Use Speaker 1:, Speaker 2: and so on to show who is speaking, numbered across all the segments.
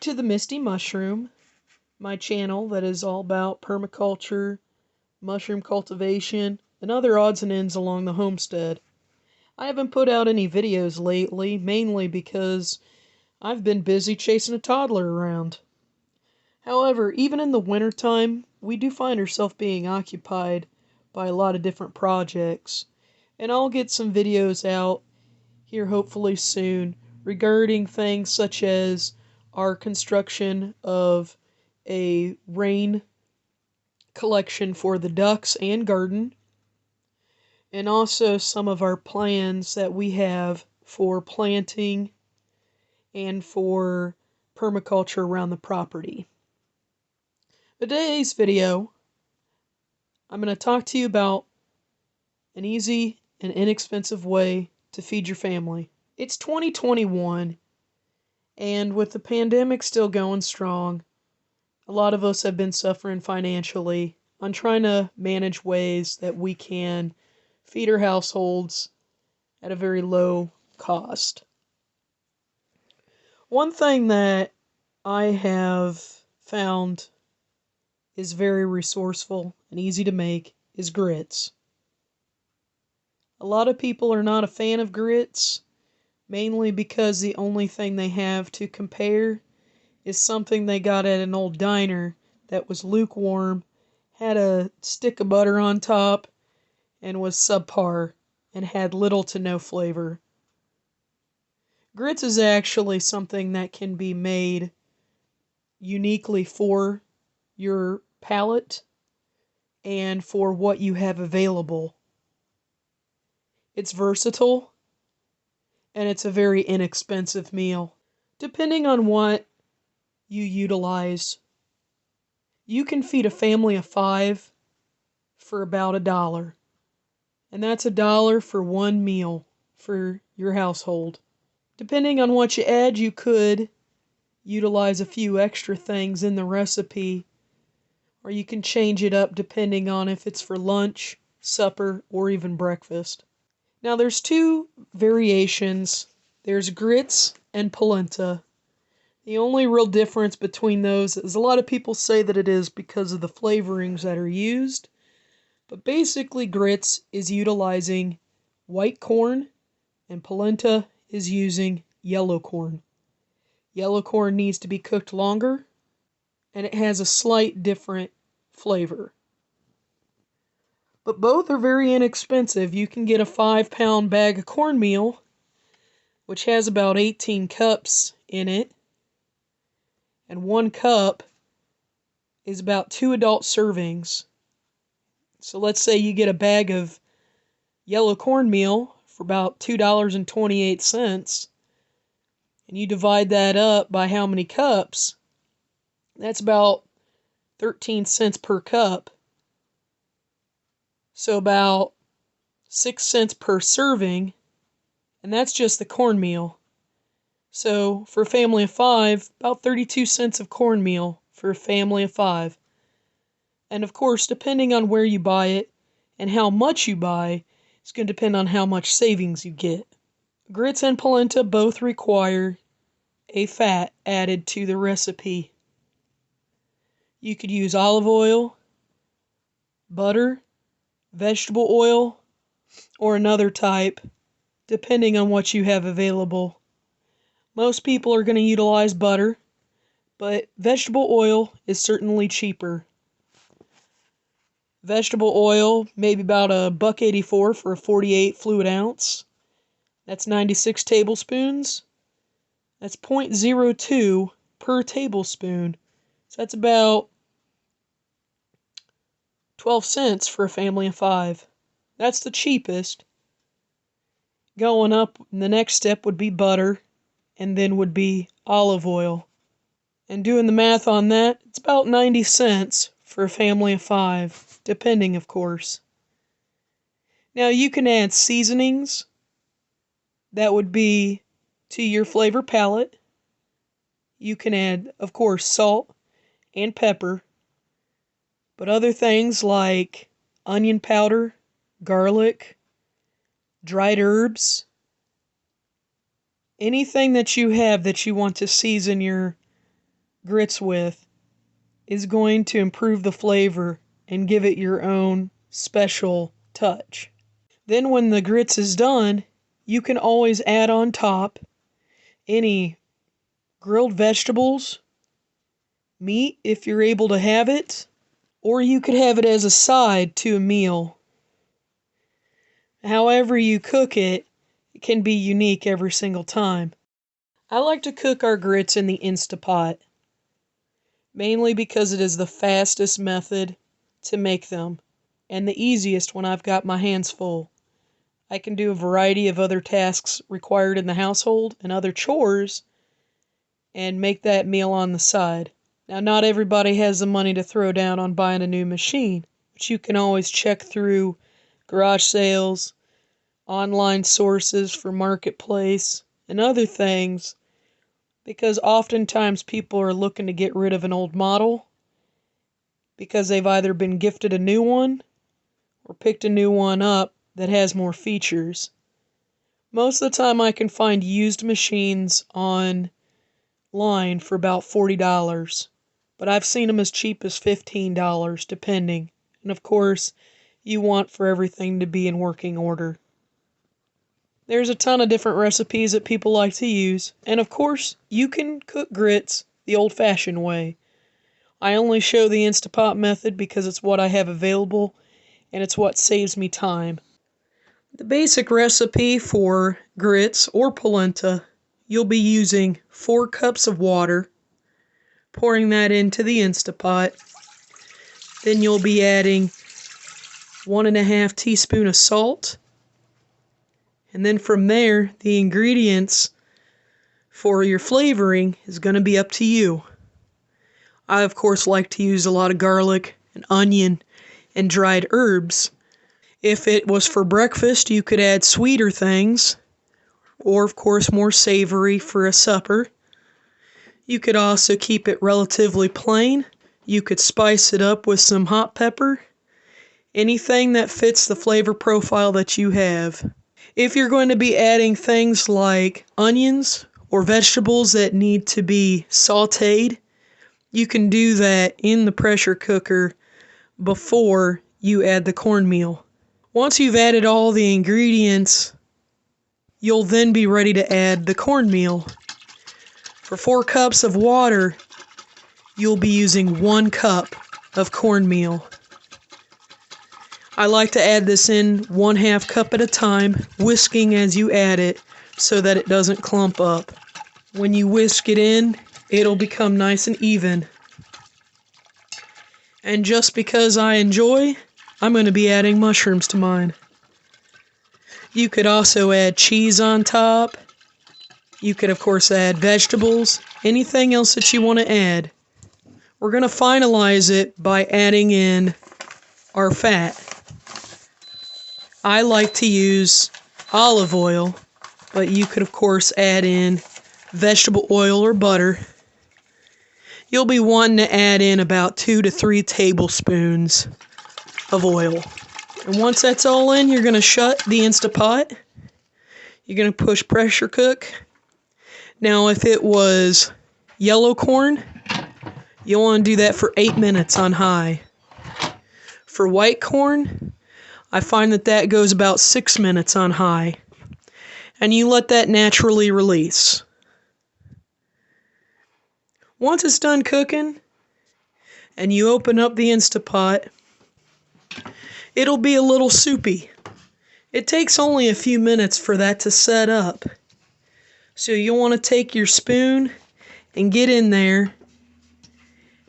Speaker 1: to the Misty Mushroom, my channel that is all about permaculture, mushroom cultivation, and other odds and ends along the homestead. I haven't put out any videos lately, mainly because I've been busy chasing a toddler around. However, even in the wintertime, we do find ourselves being occupied by a lot of different projects, and I'll get some videos out here hopefully soon regarding things such as our construction of a rain collection for the ducks and garden, and also some of our plans that we have for planting and for permaculture around the property. Today's video, I'm going to talk to you about an easy and inexpensive way to feed your family. It's 2021, and with the pandemic still going strong, a lot of us have been suffering financially on trying to manage ways that we can feed our households at a very low cost. One thing that I have found is very resourceful and easy to make is grits. A lot of people are not a fan of grits, mainly because the only thing they have to compare is something they got at an old diner that was lukewarm, had a stick of butter on top, and was subpar, and had little to no flavor. Grits is actually something that can be made uniquely for your palate and for what you have available. It's versatile, and it's a very inexpensive meal. Depending on what you utilize, you can feed a family of 5 for about $1. And that's $1 for one meal for your household. Depending on what you add, you could utilize a few extra things in the recipe, or you can change it up depending on if it's for lunch, supper, or even breakfast. Now there's 2 variations. There's grits and polenta. The only real difference between those is a lot of people say that it is because of the flavorings that are used. But basically grits is utilizing white corn and polenta is using yellow corn. Yellow corn needs to be cooked longer and it has a slight different flavor. But both are very inexpensive. You can get a 5-pound bag of cornmeal, which has about 18 cups in it. And 1 cup is about 2 adult servings. So let's say you get a bag of yellow cornmeal for about $2.28, and you divide that up by how many cups, that's about 13 cents per cup. So about 6 cents per serving, and that's just the cornmeal. So for a family of 5, about 32 cents of cornmeal for a family of 5. And of course, depending on where you buy it and how much you buy, it's going to depend on how much savings you get. Grits and polenta both require a fat added to the recipe. You could use olive oil, butter, vegetable oil, or another type, depending on what you have available. Most people are going to utilize butter, but vegetable oil is certainly cheaper. Vegetable oil, maybe about $1.84 for a 48 fluid ounce. That's 96 tablespoons. That's 0.02 per tablespoon. So that's about 12 cents for a family of 5. That's the cheapest. Going up, the next step would be butter, and then would be olive oil. And doing the math on that, it's about 90 cents for a family of 5, depending, of course. Now you can add seasonings. That would be to your flavor palette. You can add, of course, salt and pepper. But other things like onion powder, garlic, dried herbs, anything that you have that you want to season your grits with is going to improve the flavor and give it your own special touch. Then when the grits is done, you can always add on top any grilled vegetables, meat if you're able to have it, or you could have it as a side to a meal. However you cook it, it can be unique every single time. I like to cook our grits in the Instapot, mainly because it is the fastest method to make them, and the easiest when I've got my hands full. I can do a variety of other tasks required in the household and other chores and make that meal on the side. Now, not everybody has the money to throw down on buying a new machine, but you can always check through garage sales, online sources for marketplace, and other things, because oftentimes people are looking to get rid of an old model because they've either been gifted a new one or picked a new one up that has more features. Most of the time I can find used machines online for about $40, but I've seen them as cheap as $15 depending. And of course, you want for everything to be in working order. There's a ton of different recipes that people like to use, and of course, you can cook grits the old-fashioned way. I only show the Instapot method because it's what I have available, and it's what saves me time. The basic recipe for grits or polenta, you'll be using 4 cups of water, pouring that into the Instapot. Then you'll be adding 1.5 teaspoons of salt. And then from there, the ingredients for your flavoring is going to be up to you. I, of course, like to use a lot of garlic and onion and dried herbs. If it was for breakfast, you could add sweeter things, or, of course, more savory for a supper. You could also keep it relatively plain. You could spice it up with some hot pepper. Anything that fits the flavor profile that you have. If you're going to be adding things like onions or vegetables that need to be sautéed, you can do that in the pressure cooker before you add the cornmeal. Once you've added all the ingredients, you'll then be ready to add the cornmeal. For 4 cups of water, you'll be using 1 cup of cornmeal. I like to add this in 1/2 cup at a time, whisking as you add it so that it doesn't clump up. When you whisk it in, it'll become nice and even. And just because I enjoy, I'm going to be adding mushrooms to mine. You could also add cheese on top. You could, of course, add vegetables, anything else that you want to add. We're going to finalize it by adding in our fat. I like to use olive oil, but you could, of course, add in vegetable oil or butter. You'll be wanting to add in about 2 to 3 tablespoons of oil. And once that's all in, you're going to shut the Instapot. You're going to push pressure cook. Now, if it was yellow corn, you'll want to do that for 8 minutes on high. For white corn, I find that goes about 6 minutes on high. And you let that naturally release. Once it's done cooking, and you open up the Instapot, it'll be a little soupy. It takes only a few minutes for that to set up. So you'll want to take your spoon and get in there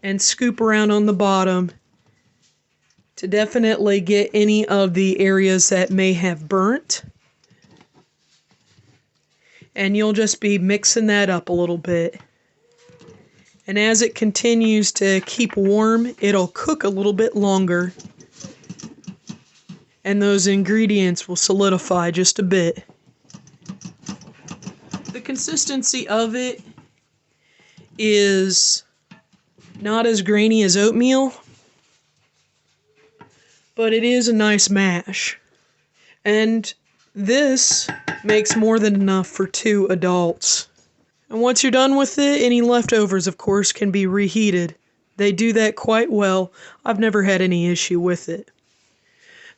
Speaker 1: and scoop around on the bottom to definitely get any of the areas that may have burnt. And you'll just be mixing that up a little bit. And as it continues to keep warm, it'll cook a little bit longer. And those ingredients will solidify just a bit. The consistency of it is not as grainy as oatmeal, but it is a nice mash. And this makes more than enough for 2 adults. And once you're done with it, any leftovers, of course, can be reheated. They do that quite well. I've never had any issue with it.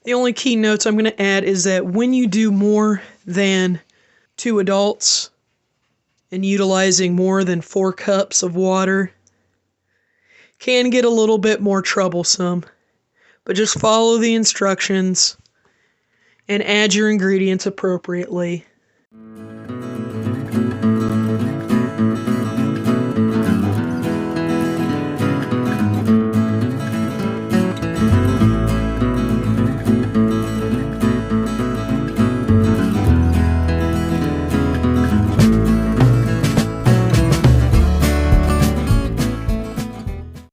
Speaker 1: The only key notes I'm going to add is that when you do more than 2 adults and utilizing more than 4 cups of water, can get a little bit more troublesome. But just follow the instructions and add your ingredients appropriately.